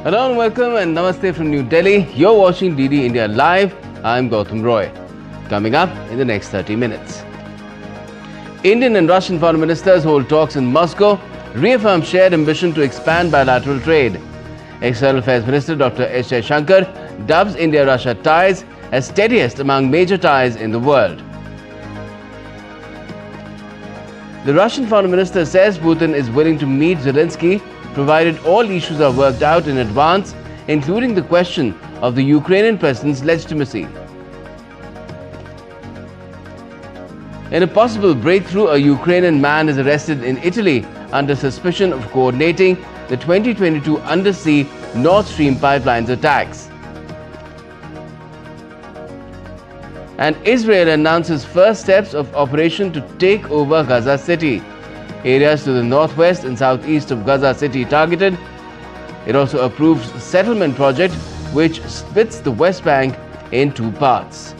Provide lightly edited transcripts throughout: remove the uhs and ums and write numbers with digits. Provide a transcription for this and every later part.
Hello and welcome and namaste from New Delhi. You're watching DD India Live. I'm Gautam Roy. Coming up in the next 30 minutes. Indian and Russian foreign ministers hold talks in Moscow, reaffirm shared ambition to expand bilateral trade. External Affairs Minister Dr. S. Shankar dubs India-Russia ties as steadiest among major ties in the world. The Russian foreign minister says Putin is willing to meet Zelensky provided all issues are worked out in advance, including the question of the Ukrainian president's legitimacy. In a possible breakthrough, a Ukrainian man is arrested in Italy under suspicion of coordinating the 2022 undersea Nord Stream pipelines attacks. And Israel announces first steps of operation to take over Gaza City. Areas to the northwest and southeast of Gaza City targeted. It also approves settlement project which splits the West Bank in two parts.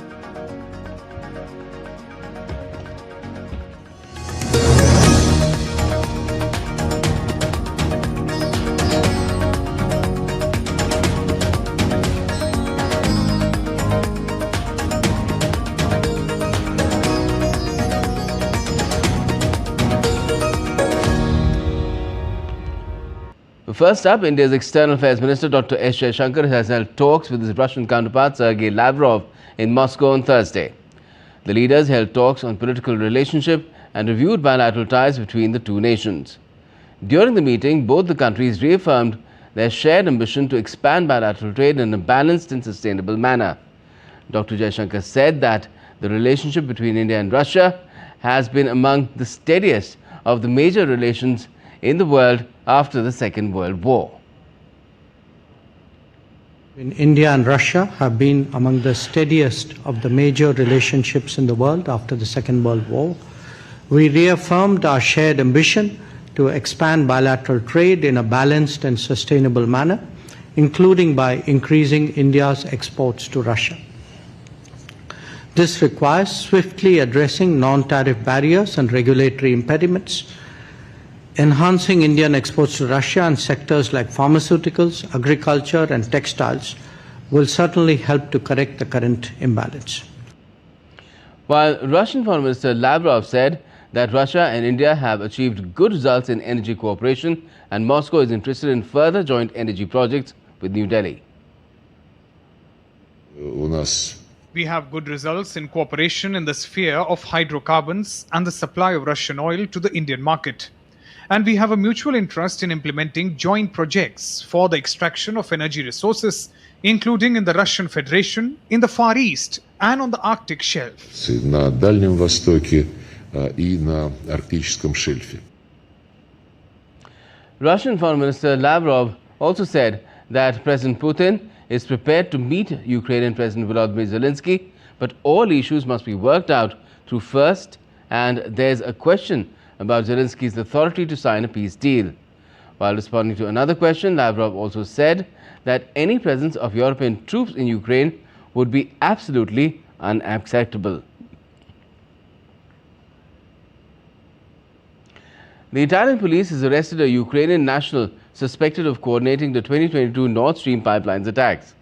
First up, India's External Affairs Minister Dr. S. Shankar has held talks with his Russian counterpart Sergei Lavrov in Moscow on Thursday. The leaders held talks on political relationship and reviewed bilateral ties between the two nations. During the meeting, both the countries reaffirmed their shared ambition to expand bilateral trade in a balanced and sustainable manner. Dr. Jaishankar said that the relationship between India and Russia has been among the steadiest of the major relations in the world after the Second World War. India and Russia have been among the steadiest of the major relationships in the world after the Second World War. We reaffirmed our shared ambition to expand bilateral trade in a balanced and sustainable manner, including by increasing India's exports to Russia. This requires swiftly addressing non-tariff barriers and regulatory impediments, enhancing Indian exports to Russia and sectors like pharmaceuticals, agriculture and textiles will certainly help to correct the current imbalance. While Russian Foreign Minister Lavrov said that Russia and India have achieved good results in energy cooperation and Moscow is interested in further joint energy projects with New Delhi. We have good results in cooperation in the sphere of hydrocarbons and the supply of Russian oil to the Indian market. And we have a mutual interest in implementing joint projects for the extraction of energy resources, including in the Russian Federation, in the Far East, and on the Arctic shelf. На Дальнем Востоке и на Арктическом шельфе. Russian Foreign Minister Lavrov also said that President Putin is prepared to meet Ukrainian President Volodymyr Zelensky, but all issues must be worked out through first, and there's a question about Zelensky's authority to sign a peace deal. While responding to another question, Lavrov also said that any presence of European troops in Ukraine would be absolutely unacceptable. The Italian police has arrested a Ukrainian national suspected of coordinating the 2022 Nord Stream pipelines attacks.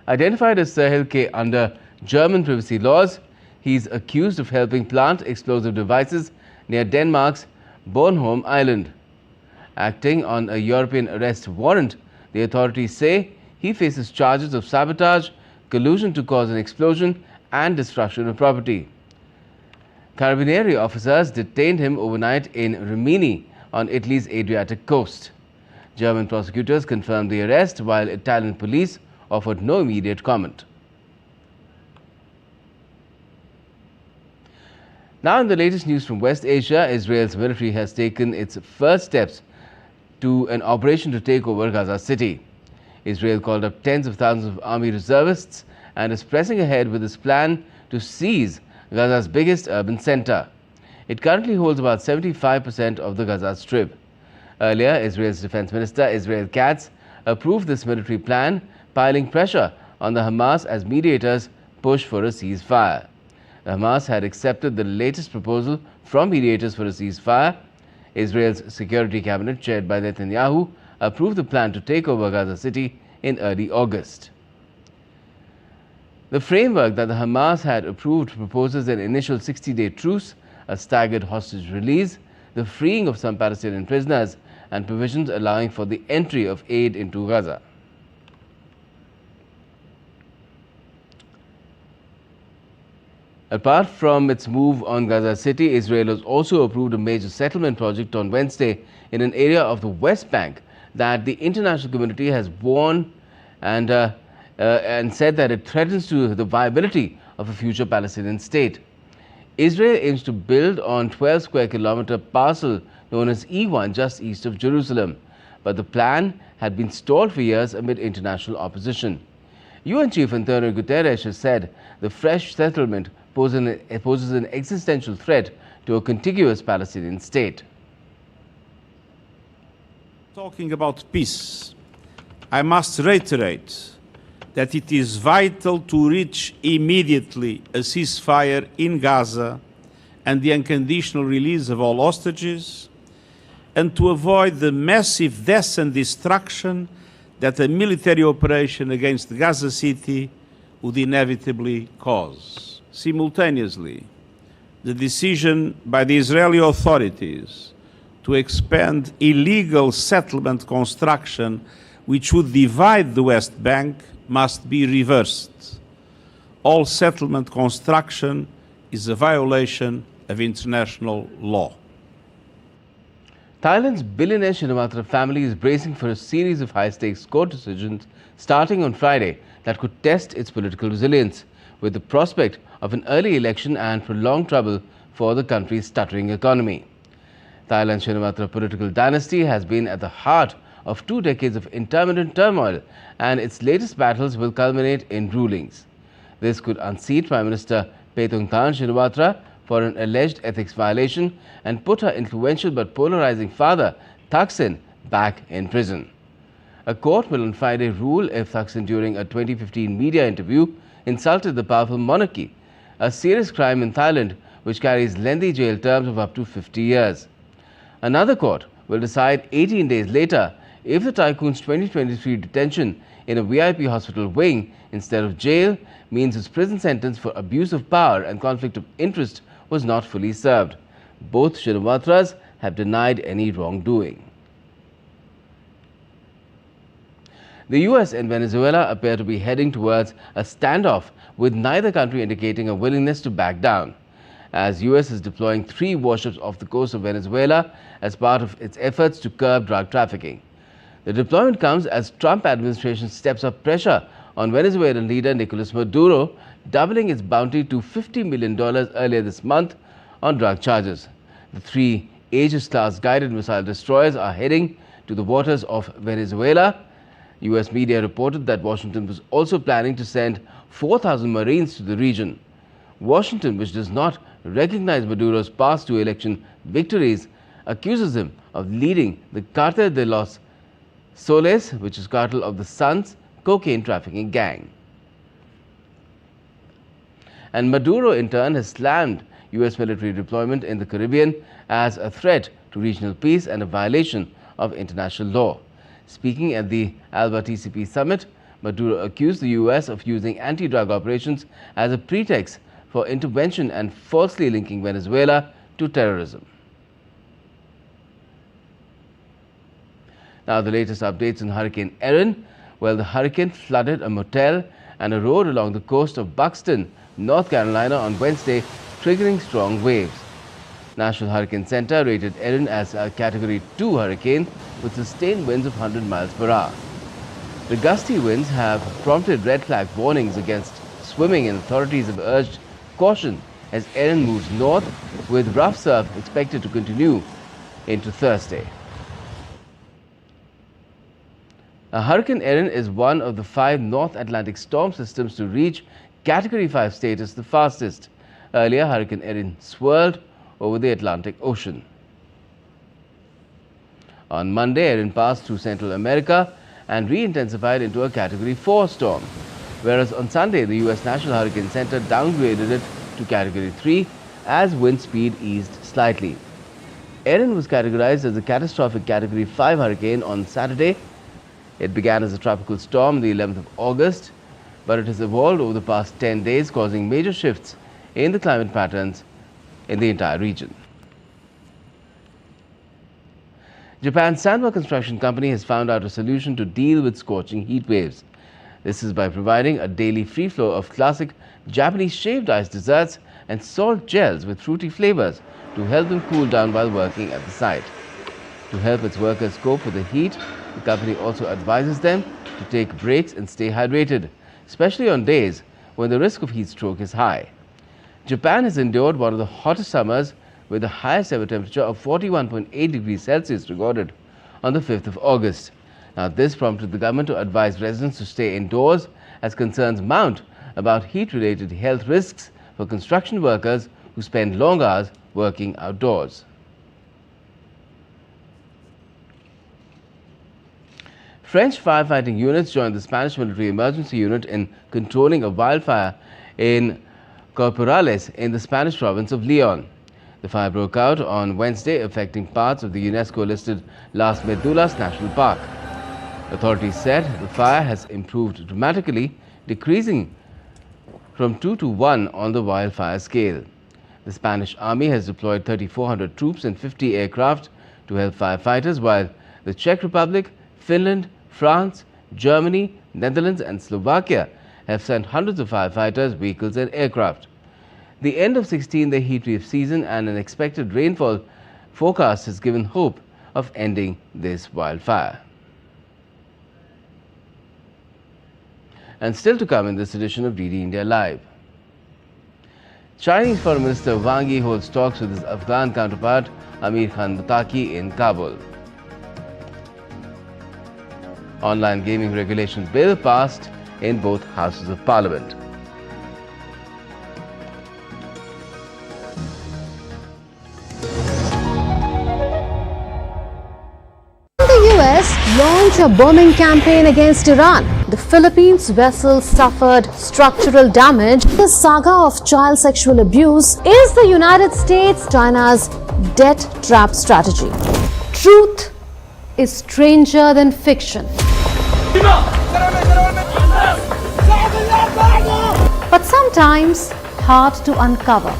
Identified as Sahil K under German privacy laws, he is accused of helping plant explosive devices near Denmark's Bornholm Island. Acting on a European arrest warrant, the authorities say he faces charges of sabotage, collusion to cause an explosion and destruction of property. Carabinieri officers detained him overnight in Rimini on Italy's Adriatic coast. German prosecutors confirmed the arrest while Italian police offered no immediate comment. Now in the latest news from West Asia, Israel's military has taken its first steps to an operation to take over Gaza City. Israel called up tens of thousands of army reservists and is pressing ahead with its plan to seize Gaza's biggest urban center. It currently holds about 75% of the Gaza Strip. Earlier, Israel's Defense Minister Israel Katz approved this military plan, piling pressure on the Hamas as mediators push for a ceasefire. Hamas had accepted the latest proposal from mediators for a ceasefire. Israel's security cabinet, chaired by Netanyahu, approved the plan to take over Gaza City in early August. The framework that the Hamas had approved proposes an initial 60-day truce, a staggered hostage release, the freeing of some Palestinian prisoners, and provisions allowing for the entry of aid into Gaza. Apart from its move on Gaza City, Israel has also approved a major settlement project on Wednesday in an area of the West Bank that the international community has warned and said that it threatens to the viability of a future Palestinian state. Israel aims to build on 12 square kilometer parcel known as E1 just east of Jerusalem, but the plan had been stalled for years amid international opposition. UN Chief Antonio Guterres has said the fresh settlement poses an existential threat to a contiguous Palestinian state. Talking about peace, I must reiterate that it is vital to reach immediately a ceasefire in Gaza and the unconditional release of all hostages, and to avoid the massive deaths and destruction that a military operation against Gaza City would inevitably cause. Simultaneously, the decision by the Israeli authorities to expand illegal settlement construction which would divide the West Bank must be reversed. All settlement construction is a violation of international law. Thailand's billionaire Shinawatra family is bracing for a series of high-stakes court decisions starting on Friday that could test its political resilience, with the prospect of an early election and prolonged trouble for the country's stuttering economy. Thailand's Shinawatra political dynasty has been at the heart of 2 decades of intermittent turmoil, and its latest battles will culminate in rulings. This could unseat Prime Minister Paetongtarn Shinawatra for an alleged ethics violation and put her influential but polarizing father, Thaksin, back in prison. A court will on Friday rule if Thaksin, during a 2015 media interview, insulted the powerful monarchy, a serious crime in Thailand which carries lengthy jail terms of up to 50 years. Another court will decide 18 days later if the tycoon's 2023 detention in a VIP hospital wing instead of jail means his prison sentence for abuse of power and conflict of interest was not fully served. Both Shinawatras have denied any wrongdoing. The US and Venezuela appear to be heading towards a standoff, with neither country indicating a willingness to back down, as US is deploying 3 warships off the coast of Venezuela as part of its efforts to curb drug trafficking. The deployment comes as Trump administration steps up pressure on Venezuelan leader Nicolas Maduro, doubling its bounty to $50 million earlier this month on drug charges. The 3 Aegis-class guided missile destroyers are heading to the waters of Venezuela. US media reported that Washington was also planning to send 4,000 Marines to the region. Washington, which does not recognize Maduro's past 2 election victories, accuses him of leading the Cartel de los Soles, which is cartel of the Sun's cocaine trafficking gang. And Maduro, in turn, has slammed US military deployment in the Caribbean as a threat to regional peace and a violation of international law. Speaking at the Alba TCP summit, Maduro accused the US of using anti-drug operations as a pretext for intervention and falsely linking Venezuela to terrorism. Now the latest updates on Hurricane Erin. Well, the hurricane flooded a motel and a road along the coast of Buxton, North Carolina on Wednesday, triggering strong waves. National Hurricane Center rated Erin as a Category 2 hurricane with sustained winds of 100 miles per hour. The gusty winds have prompted red flag warnings against swimming, and authorities have urged caution as Erin moves north, with rough surf expected to continue into Thursday. Hurricane Erin is one of the 5 North Atlantic storm systems to reach Category 5 status the fastest. Earlier, Hurricane Erin swirled over the Atlantic Ocean. On Monday, Erin passed through Central America and re-intensified into a Category 4 storm, whereas on Sunday, the US National Hurricane Center downgraded it to Category 3 as wind speed eased slightly. Erin was categorized as a catastrophic Category 5 hurricane on Saturday. It began as a tropical storm the 11th of August, but it has evolved over the past 10 days, causing major shifts in the climate patterns in the entire region. Japan's Sanwa Construction Company has found out a solution to deal with scorching heat waves. This is by providing a daily free flow of classic Japanese shaved ice desserts and salt gels with fruity flavors to help them cool down while working at the site. To help its workers cope with the heat, the company also advises them to take breaks and stay hydrated, especially on days when the risk of heat stroke is high. Japan has endured one of the hottest summers with the highest ever temperature of 41.8 degrees Celsius recorded on the 5th of August. Now, this prompted the government to advise residents to stay indoors as concerns mount about heat-related health risks for construction workers who spend long hours working outdoors. French firefighting units joined the Spanish military emergency unit in controlling a wildfire in Corporales in the Spanish province of Leon. The fire broke out on Wednesday, affecting parts of the UNESCO-listed Las Medulas National Park. Authorities said the fire has improved dramatically, decreasing from 2 to 1 on the wildfire scale. The Spanish army has deployed 3,400 troops and 50 aircraft to help firefighters, while the Czech Republic, Finland, France, Germany, Netherlands and Slovakia have sent hundreds of firefighters, vehicles and aircraft. The end of 16-day heatwave season and an expected rainfall forecast has given hope of ending this wildfire. And still to come in this edition of DD India Live. Chinese Foreign Minister Wang Yi holds talks with his Afghan counterpart Amir Khan Muttaqi in Kabul. Online gaming regulation bill passed in both houses of parliament. The US launched a bombing campaign against Iran. The Philippines vessel suffered structural damage. The saga of child sexual abuse is the United States China's debt trap strategy. Truth is stranger than fiction. But sometimes hard to uncover.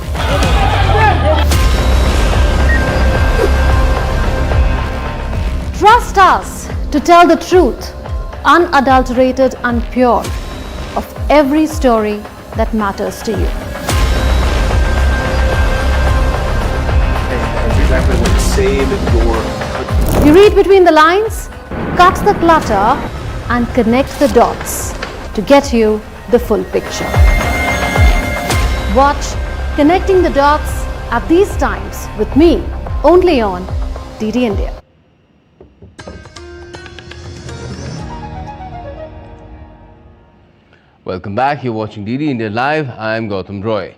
Trust us to tell the truth, unadulterated and pure, of every story that matters to you. You read between the lines, cut the clutter and connect the dots to get you the full picture. Watch Connecting the Dots at these times with me, only on DD India. Welcome back. You're watching DD India Live. I'm Gautam Roy.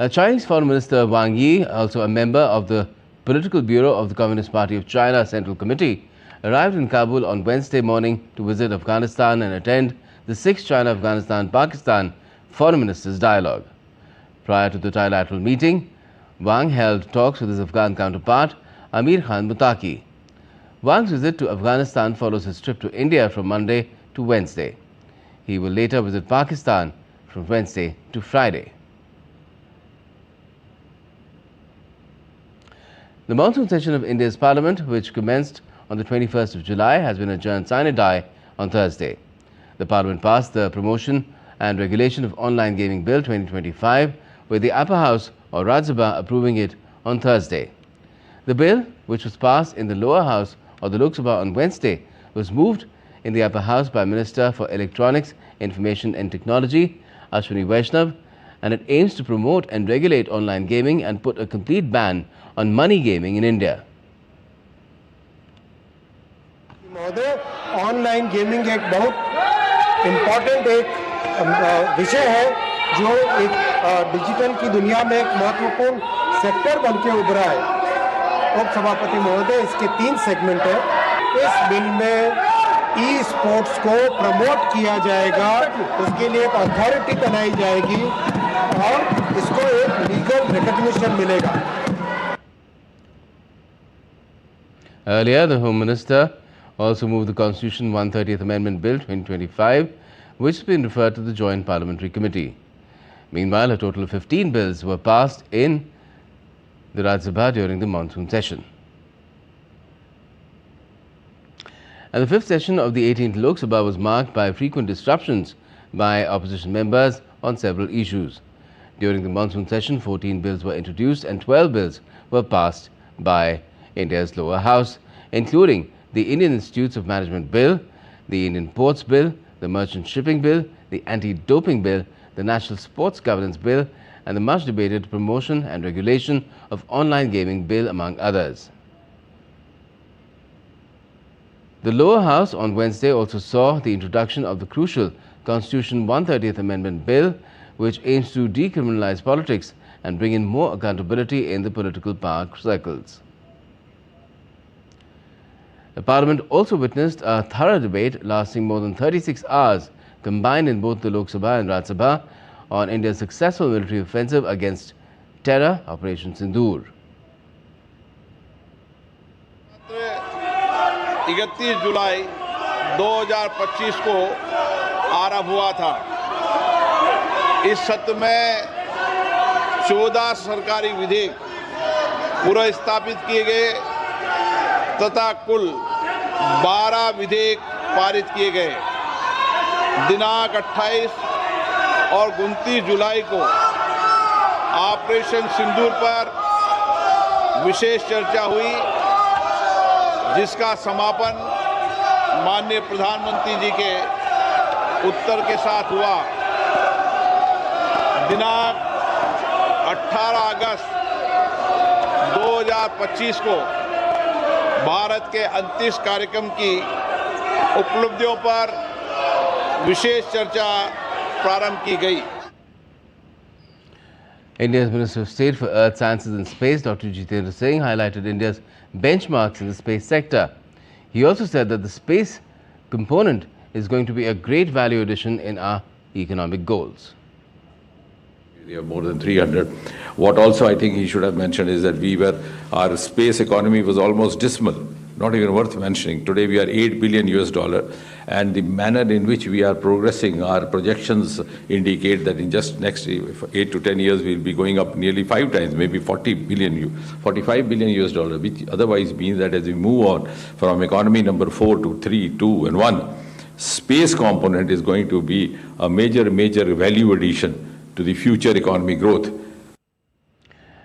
Chinese Foreign Minister Wang Yi, also a member of the Political Bureau of the Communist Party of China Central Committee, arrived in Kabul on Wednesday morning to visit Afghanistan and attend the 6th China-Afghanistan-Pakistan Foreign Ministers Dialogue. Prior to the trilateral meeting, Wang held talks with his Afghan counterpart, Amir Khan Muttaqi. Wang's visit to Afghanistan follows his trip to India from Monday to Wednesday. He will later visit Pakistan from Wednesday to Friday. The monsoon session of India's Parliament, which commenced on the 21st of July, has been adjourned sine die on Thursday. The Parliament passed the Promotion and Regulation of Online Gaming Bill 2025, with the Upper House or Rajya Sabha approving it on Thursday. The bill, which was passed in the Lower House or the Lok Sabha on Wednesday, was moved in the Upper House by Minister for Electronics, Information and Technology, Ashwini Vaishnav, and it aims to promote and regulate online gaming and put a complete ban on money gaming in India. Online gaming एक बहुत important एक विषय है जो एक digital की दुनिया में एक महत्वपूर्ण सेक्टर बन के उभरा है। उप सभापति महोदय, इसके 3 सेगमेंट है। इस बिल में ई स्पोर्ट्स को प्रमोट किया जाएगा, उसके लिए एक अथॉरिटी बनाई जाएगी और इसको एक लीगल रिकॉग्निशन मिलेगा। Earlier, the Home Minister also moved the Constitution 130th Amendment Bill 2025, which has been referred to the Joint Parliamentary Committee. Meanwhile, a total of 15 bills were passed in the Rajya Sabha during the monsoon session. And the fifth session of the 18th Lok Sabha was marked by frequent disruptions by opposition members on several issues. During the monsoon session, 14 bills were introduced and 12 bills were passed by India's lower house, including the Indian Institutes of Management Bill, the Indian Ports Bill, the Merchant Shipping Bill, the Anti-Doping Bill, the National Sports Governance Bill, and the much-debated Promotion and Regulation of Online Gaming Bill, among others. The lower house on Wednesday also saw the introduction of the crucial Constitution 130th Amendment Bill, which aims to decriminalize politics and bring in more accountability in the political power circles. The Parliament also witnessed a thorough debate lasting more than 36 hours combined in both the Lok Sabha and Rajya Sabha on India's successful military offensive against terror, Operation Sindoor. 31 जुलाई 2025 को आरंभ हुआ था। इस सत्र में 14 सरकारी विधेयक पुनर्स्थापित किए गए तथा कुल 12 विधेयक पारित किए गए। दिनांक 28 और 29 जुलाई को ऑपरेशन सिंदूर पर विशेष चर्चा हुई, जिसका समापन माननीय प्रधानमंत्री जी के उत्तर के साथ हुआ। दिनांक 18 अगस्त 2025 को भारत के अंतरिक्ष कार्यक्रम की उपलब्धियों पर विशेष चर्चा प्रारंभ की गई। India's Minister of State for Earth Sciences and Space, Dr. Jitendra Singh, highlighted India's benchmarks in the space sector. He also said that the space component is going to be a great value addition in our economic goals. We have more than 300. What also I think he should have mentioned is that our space economy was almost dismal, not even worth mentioning. Today we are $8 billion, and the manner in which we are progressing, our projections indicate that in just next 8 to 10 years we'll be going up nearly 5 times, maybe $45 billion, which otherwise means that as we move on from economy number 4 to 3, 2 and 1, space component is going to be a major value addition to the future economy growth.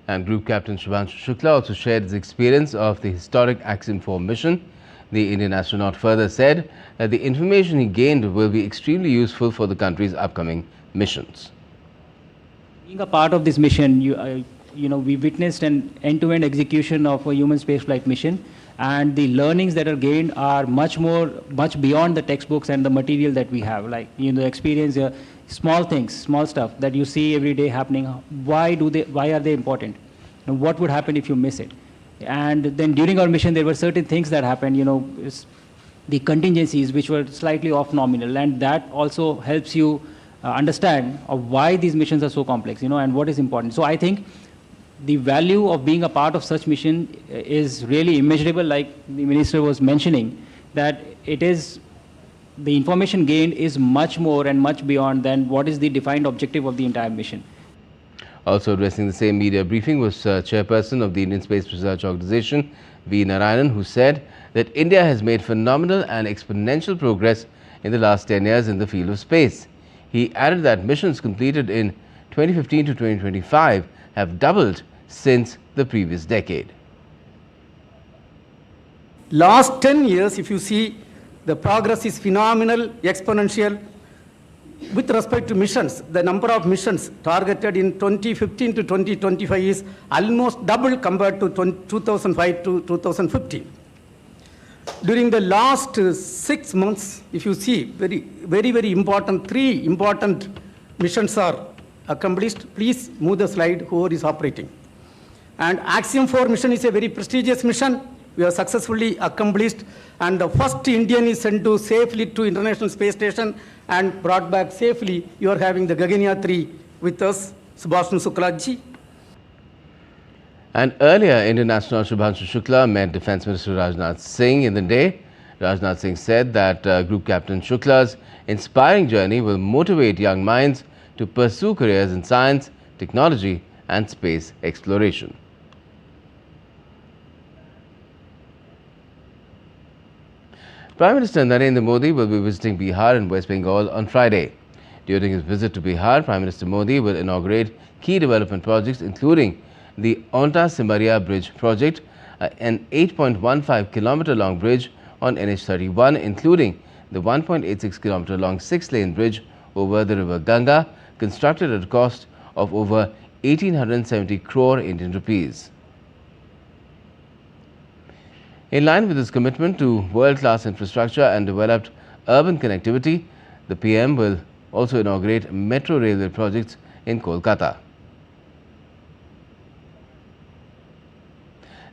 And Group Captain Shubhanshu Shukla also shared his experience of the historic Axiom 4 mission. The Indian astronaut further said that the information he gained will be extremely useful for the country's upcoming missions. Being a part of this mission, we witnessed an end-to-end execution of a human spaceflight mission, and the learnings that are gained are much beyond the textbooks and the material that we have. Like, experience small things, small stuff that you see every day happening. Why are they important? And what would happen if you miss it? And then during our mission, there were certain things that happened, the contingencies which were slightly off nominal, and that also helps you understand why these missions are so complex, and what is important. So I think the value of being a part of such mission is really immeasurable, like the minister was mentioning, that it is the information gained is much more and much beyond than what is the defined objective of the entire mission. Also addressing the same media briefing was chairperson of the Indian Space Research Organization, V. Narayanan, who said that India has made phenomenal and exponential progress in the last 10 years in the field of space. He added that missions completed in 2015 to 2025 have doubled since the previous decade. Last 10 years, if you see, the progress is phenomenal, exponential. With respect to missions, the number of missions targeted in 2015 to 2025 is almost double compared to 2005 to 2015. During the last 6 months, if you see, very important, 3 important missions are accomplished. Please move the slide, whoever is operating. And Axiom 4 mission is a very prestigious mission. We have successfully accomplished, and the first Indian is sent to safely to International Space Station and brought back safely. You are having the Gaganyaan 3 with us, Subhashnu Suklaji. And earlier, Indian astronaut Shubhanshu Shukla met Defence Minister Rajnath Singh in the day. Rajnath Singh said that Group Captain Shukla's inspiring journey will motivate young minds to pursue careers in science, technology and space exploration. Prime Minister Narendra Modi will be visiting Bihar and West Bengal on Friday. During his visit to Bihar, Prime Minister Modi will inaugurate key development projects including the Onta-Simbaria Bridge project, an 8.15-kilometer-long bridge on NH31, including the 1.86-kilometer-long 6-lane bridge over the river Ganga, constructed at a cost of over 1,870 crore Indian rupees. In line with his commitment to world-class infrastructure and developed urban connectivity, the PM will also inaugurate metro railway projects in Kolkata.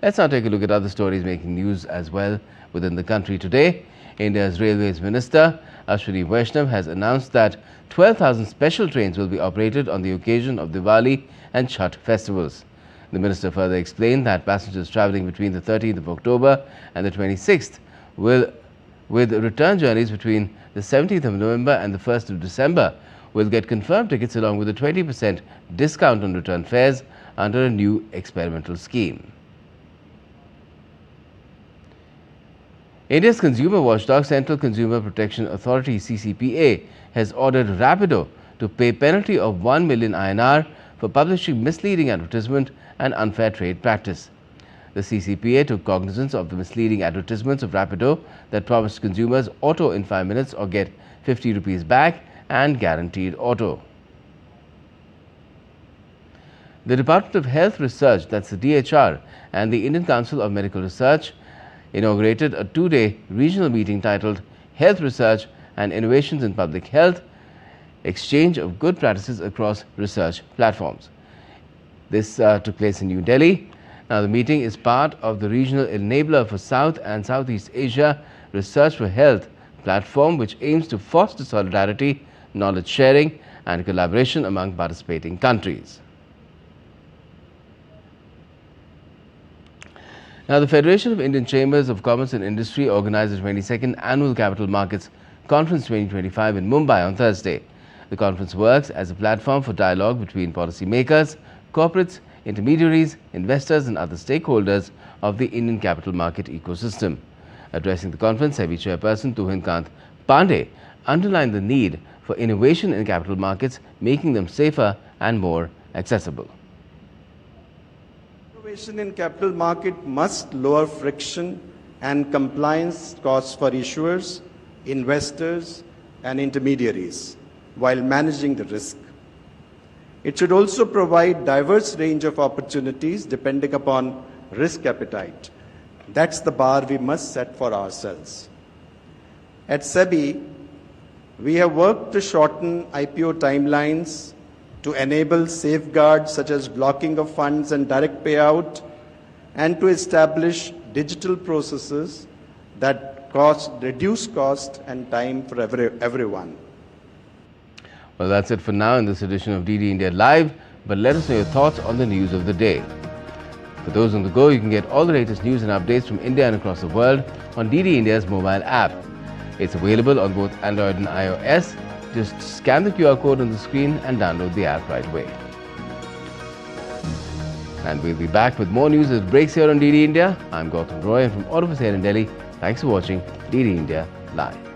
Let's now take a look at other stories making news as well within the country today. India's Railways Minister Ashwini Vaishnav has announced that 12,000 special trains will be operated on the occasion of Diwali and Chhath festivals. The minister further explained that passengers travelling between the 13th of October and the 26th with return journeys between the 17th of November and the 1st of December will get confirmed tickets along with a 20% discount on return fares under a new experimental scheme. India's consumer watchdog Central Consumer Protection Authority (CCPA) has ordered Rapido to pay penalty of 1 million INR for publishing misleading advertisement and unfair trade practice. The CCPA took cognizance of the misleading advertisements of Rapido that promised consumers auto in 5 minutes or get 50 rupees back and guaranteed auto. The Department of Health Research, that's the DHR, and the Indian Council of Medical Research inaugurated a 2-day regional meeting titled Health Research and Innovations in Public Health, Exchange of Good Practices Across Research Platforms. This took place in New Delhi. Now, the meeting is part of the Regional Enabler for South and Southeast Asia Research for Health platform, which aims to foster solidarity, knowledge sharing and collaboration among participating countries. Now, the Federation of Indian Chambers of Commerce and Industry organized the 22nd Annual Capital Markets Conference 2025 in Mumbai on Thursday. The conference works as a platform for dialogue between policymakers, corporates, intermediaries, investors and other stakeholders of the Indian capital market ecosystem. Addressing the conference, SEBI Chairperson Tuhin Kant Pandey underlined the need for innovation in capital markets, making them safer and more accessible. Innovation in capital market must lower friction and compliance costs for issuers, investors and intermediaries while managing the risk. It should also provide diverse range of opportunities depending upon risk appetite. That's the bar we must set for ourselves. At SEBI, we have worked to shorten IPO timelines, to enable safeguards such as blocking of funds and direct payout, and to establish digital processes that reduce cost and time for everyone. Well, that's it for now in this edition of DD India Live, but let us know your thoughts on the news of the day. For those on the go, you can get all the latest news and updates from India and across the world on DD India's mobile app. It's available on both Android and iOS. Just scan the QR code on the screen and download the app right away. And we'll be back with more news as it breaks here on DD India. I'm Gautam Roy and from all of us here in Delhi, thanks for watching DD India Live.